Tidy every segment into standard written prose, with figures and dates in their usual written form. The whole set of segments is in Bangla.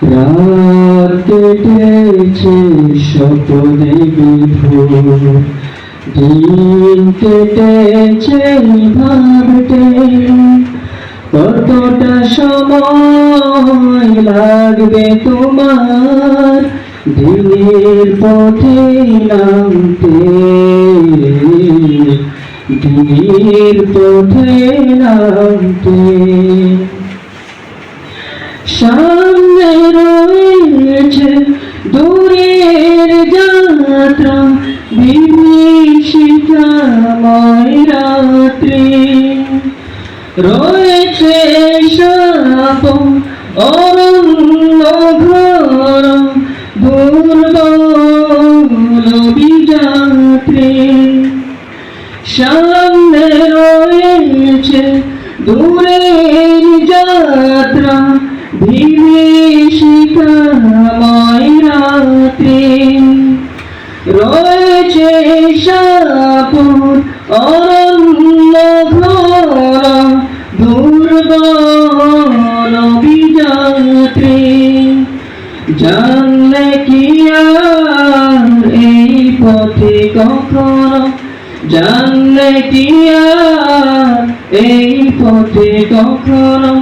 রাত কেটেছে স্বপ্নে বিভোর, দিন কেটেছে ভাবতে কতটা সময় লাগবে তোমার দিনের পথে নামতে, দিনের পথে নামতে। সামনে রয়েছে দূরের যাত্রা, বিভীষিকাময় রাত্রি, রয়েছে সাপ অরণ্য ঘোর, দুর্বল বিযাত্রী। সামনে রয়েছে দূরের যাত্রা, বিভীষিকাময় রাত্রি, রয়েছে সাপুর অরণ্য ঘোর, দুর্বল বিযাত্রী। জানলে কি আর এই পথে কখনো, জানলে কি আর এই পথে কখনো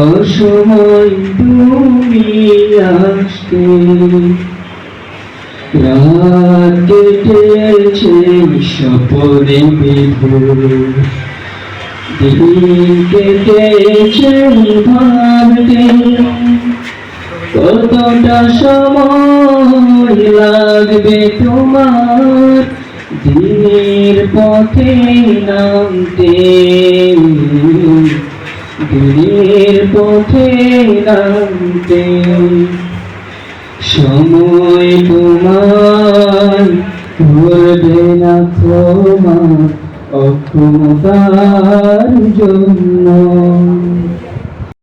অসময় তুমি আসতে। রাত কেটেছে স্বপ্নে বিভোর, দিন কেটেছে ভাবতে কতটা সময় লাগবে তোমার দিনের পথে নামতে, দিনের পথে নামতে। সময় তোমার ভুলবে না ক্ষমা অক্ষমতার জন্য।